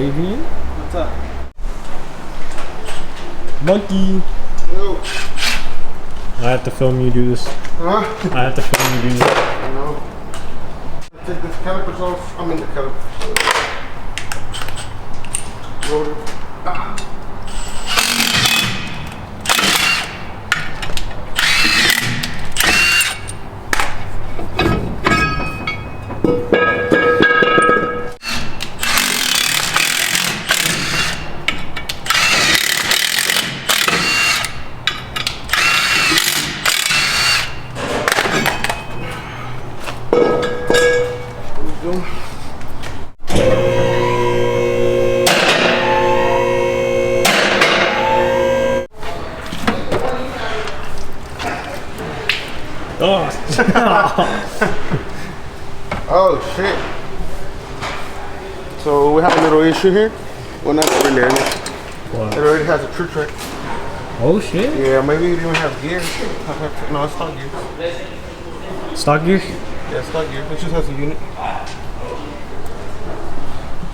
Xavier. What's up? Monkey. Yo. I have to film you do this. Huh? I have to film you do this. No. Take this calipers off. I'm in the calipers. Rotor. Oh shit. So we have a little issue here. Well, not really. What? It already has a true track. Oh shit. Yeah, maybe it even have gears. No, it's stock gears. Stock gear? Yeah, stock gears. It just has a unit.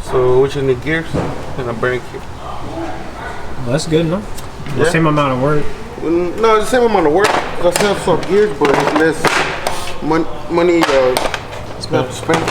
So we just need gears and a bearing kit. Well, that's good, no? The Yeah. same amount of work. No, it's the same amount of work. I still have some gears, but it's less money spend.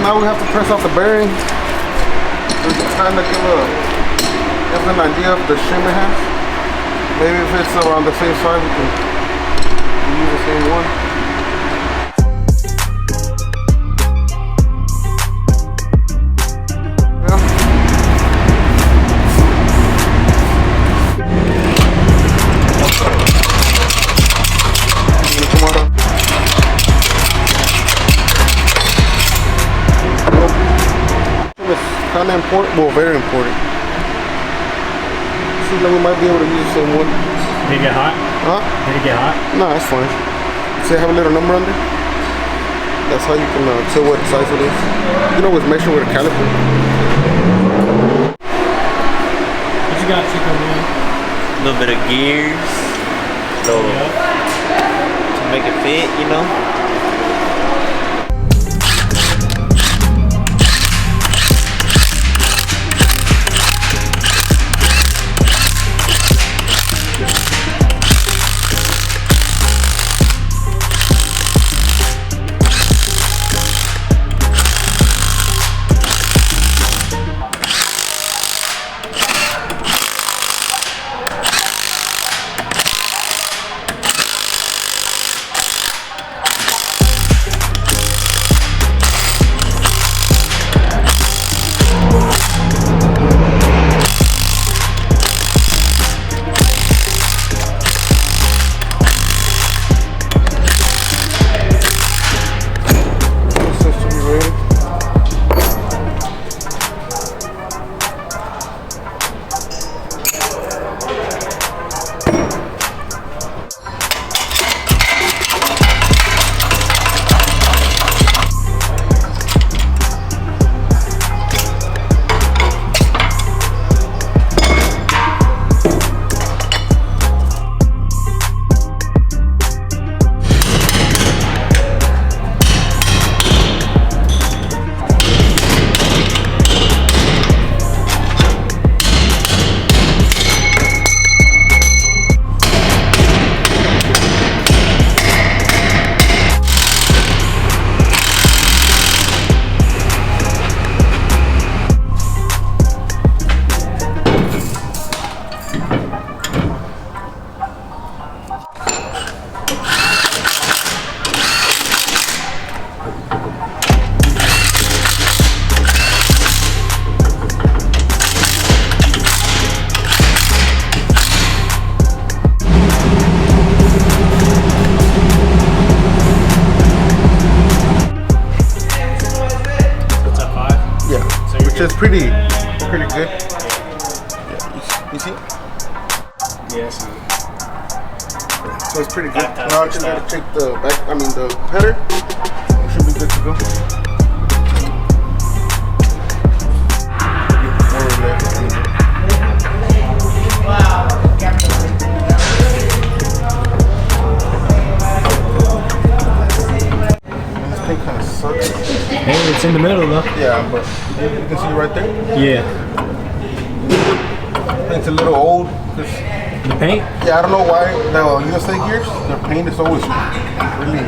Now we have to press off the bearing. So it's kind of give an idea of the shim it has. Maybe if it's around the same size, we can use the same one. Kind of important, well, very important. Seems like we might be able to use the same one. Did it get hot? Huh? Did it get hot? No, it's fine. See, I have a little number under. That's how you can tell what size it is. You can always measure with a caliper. What you got, Chico, man? A little bit of gears, so to make it fit, you know. pretty good. Yeah, you see? Yes. So it's pretty good. Now I just gotta check the back. I mean the header. It should be good to go. More or less. This thing kind of sucks. Hey, it's in the middle though. Yeah, but you can see right there. Yeah. It's a little old. The paint? Yeah, I don't know why the USA gears, their paint is always really.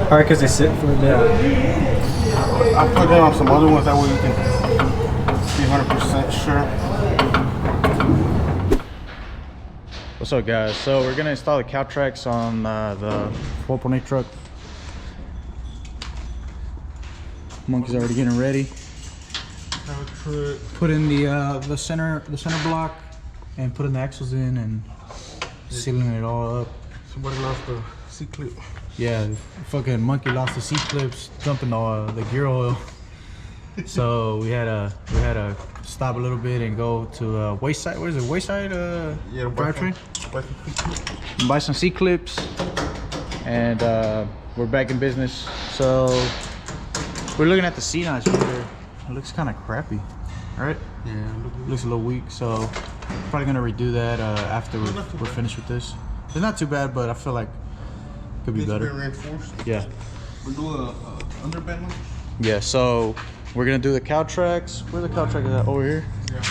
Alright, because they sit for a bit. I put it on some other ones that way you can be 100% sure. What's up, guys? So we're gonna install the cow tracks on the 4.8 truck. Monkey's already getting ready. Put in the center block and putting the axles in and sealing it all up. Somebody lost the C-clip. Yeah, fucking monkey lost the C-clips dumping the gear oil. So we had to stop a little bit and go to Wayside. What is it? Wayside drivetrain. Buy some C-clips, and we're back in business. So we're looking at the C notch here. It looks kind of crappy, right? Yeah, Looks a little weak. So probably gonna redo that after we're finished with this. It's not too bad, but I feel like it could be better. Reinforced. Yeah. We'll do a underbend one. Yeah. So we're gonna do the cow tracks. Where the cow track is at? Over here. Yeah.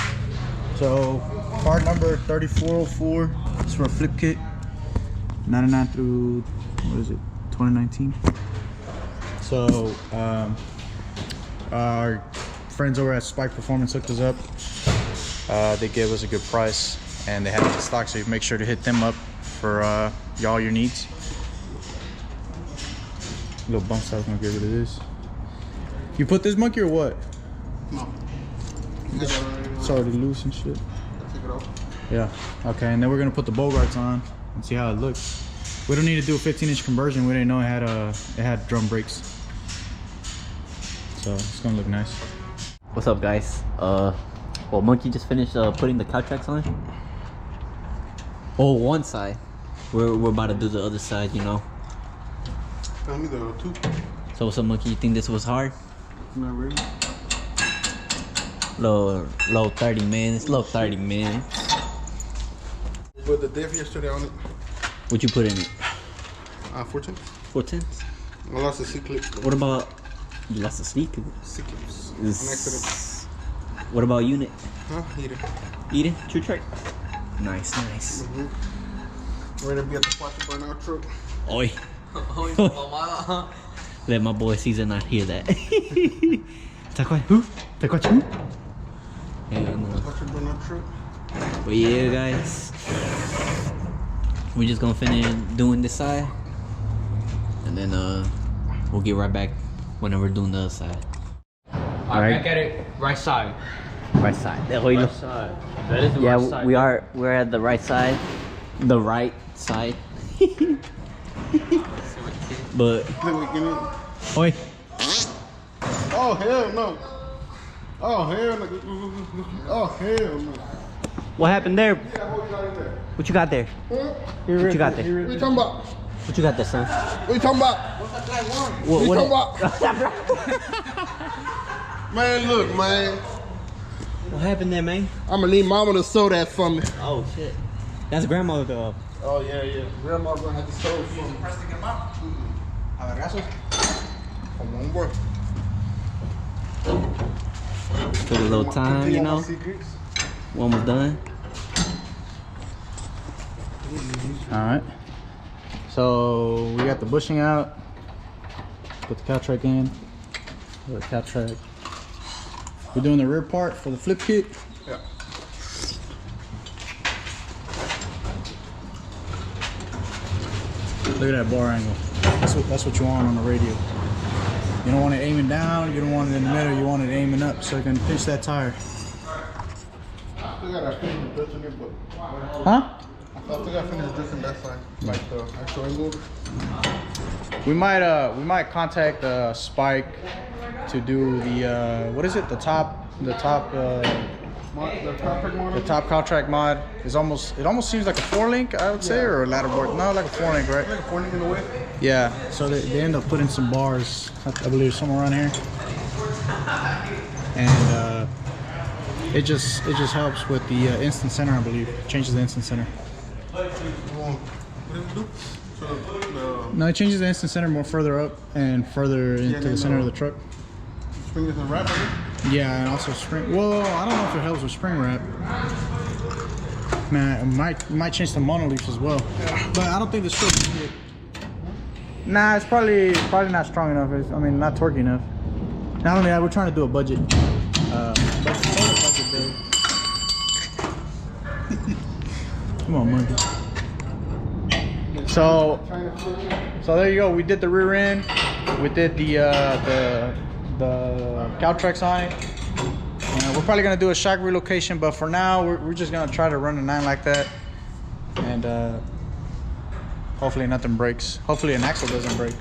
So part number 3404. It's for a flip kit. 99 through what is it? 2019. So our friends over at Spike Performance hooked us up. They gave us a good price and they have it in stock, so you make sure to hit them up for all your needs. Little bump stop, gonna get rid of this. You put this monkey or what? No. It's already loose and shit. Take it off. Yeah, okay, and then we're gonna put the Bogarts on and see how it looks. We don't need to do a 15-inch conversion. We didn't know it had drum brakes. So it's gonna look nice. What's up, guys? Well, Monkey just finished putting the cow tracks on. Oh, one side. We're about to do the other side, you know. Tell me the two. So what's up, Monkey? You think this was hard? Not really. Low 30 minutes. Low 30 minutes. Put the diff yesterday on it. What'd you put in it? 410. 410s? I lost the C-clip. What about you lost the sleep? C-clips. An accident. What about unit? Huh? Eat it. Eating? True track? Nice, nice. We're gonna be at the Flash Burnout truck. Oi. Let my boy Caesar not hear that. Who? Yeah, no. Flash Burnout truck. But yeah, guys, we're just gonna finish doing this side, and then we'll get right back whenever we're doing the other side. Alright, back at it. Right side. Right side. Right side. That is the Yeah, right side. we're at the right side. The right side. But Oi. Oh hell no! Oh hell no! Oh hell no! what happened there? What you got there? Huh? What you got there? What you talking about? What you got there, son? What you talking about? What you talking about? Man, look, man. What happened there, man? I'ma need mama to sew that for me. Oh shit. That's grandmother though. Oh yeah. Grandma's gonna have to sew it for me. Pressing them out. Come on, bro. Took a little time, you know. One was done. Alright. So we got the bushing out. Put the cow track in. Put the cow track. We're doing the rear part for the flip kit. Yeah. Look at that bar angle. That's what you want on the radio. You don't want it aiming down, you don't want it in the middle, you want it aiming up so you can pinch that tire. I still gotta finish dressing it, but Huh? I still gotta finish dressing that side. Like the actual angle. We might contact Spike to do the what is it? The top The top The top contract mod is almost seems like a 4-link, I would say, or a ladder board. No, like a 4-link, right? Like a 4-link in the way. Yeah. So they end up putting some bars, I believe, somewhere around here, and it just helps with the instant center, I believe. Changes the instant center. What does it do? So No, it changes the instant center more further up and further into the center of the truck. spring is a wrap on it? Yeah, and also spring. Well, I don't know if it helps with spring wrap. Man, it might change the monoliths as well. But I don't think the stroke is good. Nah, it's probably not strong enough. I mean, not torquey enough. Not only that, we're trying to do a budget. Budget build. Come on, monkey. So there you go. We did the rear end. We did the cow tracks on it. We're probably gonna do a shock relocation, but for now we're just gonna try to run a 9 like that, and hopefully nothing breaks. Hopefully an axle doesn't break.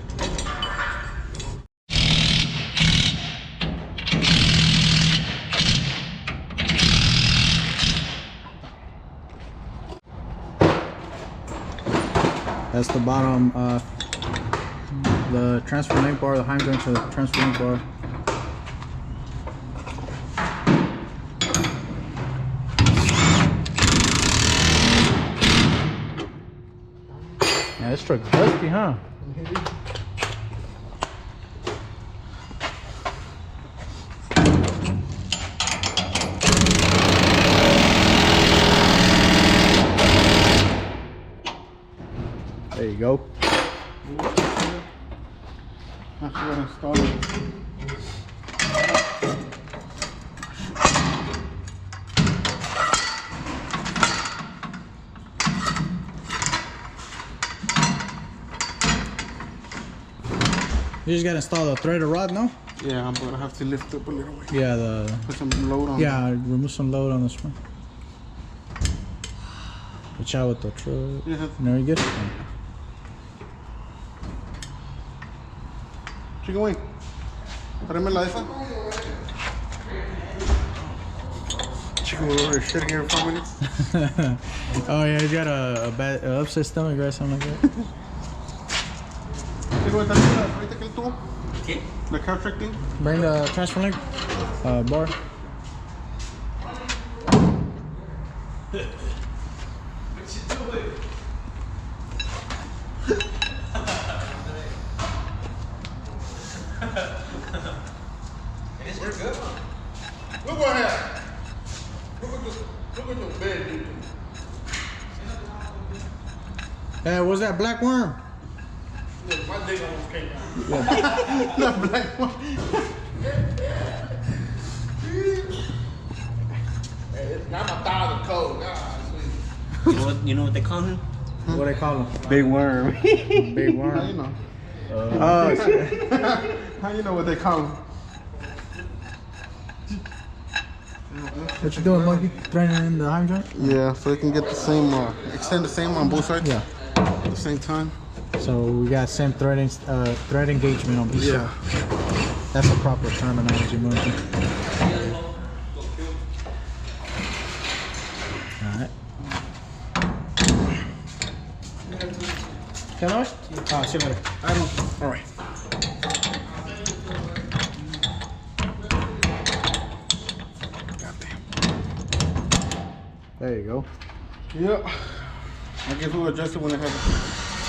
That's the bottom, the transfer link bar, the Heim joint to the transfer link bar. Yeah, this truck's dusty, huh? There you go. That's what I started. You just gotta install the threaded rod, no? Yeah, I'm gonna have to lift up a little way. Yeah, Put some load on. yeah, remove some load on this one. Watch out with the truck. Yeah. Very good. Chicken wing. Tráeme la esa. Chicken wing over shitting every 5 minutes. Oh yeah, you got a bad upset stomach or something like that. Chicken wing, ahorita que el tubo. ¿Qué? The cow track thing. Bring the transfer link bar. Look what happened. Look at your bed, dude. Hey, what's that black worm? Look, my dick almost came out. Not black one. Now my thighs are cold. You know what they call him? What they call him? Big worm. Big How worm. you know? Oh shit. How you know what they call them? What you doing, monkey? Throwing it in the Heim joint? Yeah, so they can get the same, extend the same on both sides. Yeah. At the same time. So we got same thread engagement on each Yeah. side. That's a proper terminology, monkey. Alright. Can I? Ah, see you later. I don't. All right. There you go. Yep. I guess we'll adjust it when I have it.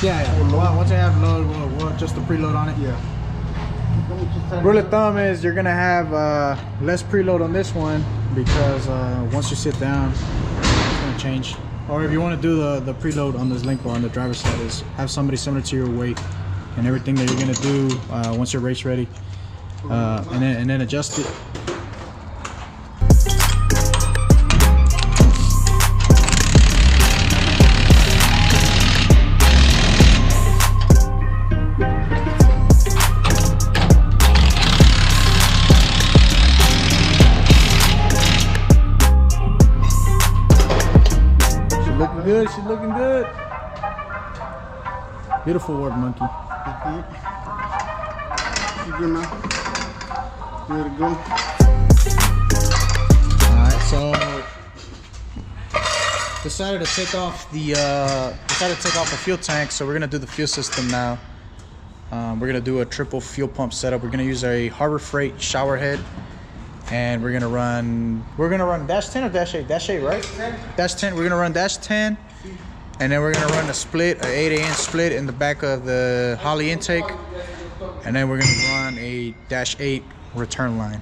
Yeah. Well, once I have load, we'll adjust the preload on it. Yeah. Rule of thumb is you're gonna have less preload on this one because once you sit down, it's gonna change. Or if you want to do the preload on this link bar on the driver's side, is have somebody similar to your weight and everything that you're gonna do once you're race ready, and then adjust it. Good, she's looking good. Beautiful work, monkey. You good now? Ready to go? So decided to take off the fuel tank. So we're gonna do the fuel system now. We're gonna do a triple fuel pump setup. We're gonna use a Harbor Freight shower head, and we're gonna run dash 10 or dash 8? Dash 8, right? Dash 10. We're gonna run dash 10, and then we're gonna run a split, a 8-inch split in the back of the Holly intake, and then we're gonna run a dash 8 return line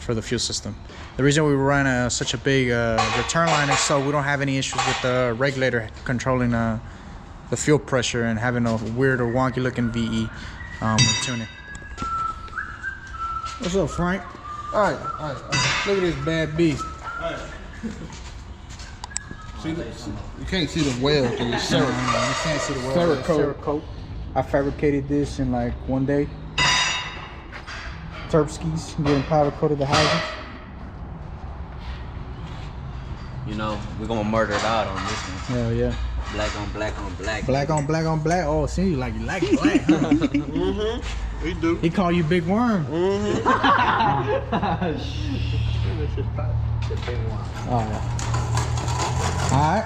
for the fuel system. The reason we run such a big return line is so we don't have any issues with the regulator controlling the fuel pressure and having a weird or wonky looking VE when tuning. What's up, Frank? All right. Look at this bad beast. See, you can't see the weld through the You can't see the weld. Cerakote. I fabricated this in like one day. Terpskis, getting powder coated the houses. You know, we're gonna murder it out on this one. Hell yeah. Black on black on black. Black on black on black. Oh, see, you like black, huh? Mm-hmm. We do. He call you Big Worm. Mm-hmm. Oh, yeah. All right.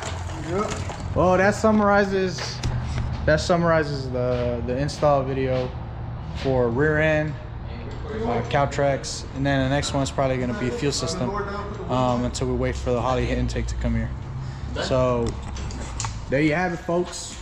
Yep. Well, that summarizes the install video for rear end, Caltrax, and then the next one's probably gonna be fuel system until we wait for the Holly intake to come here. So there you have it, folks.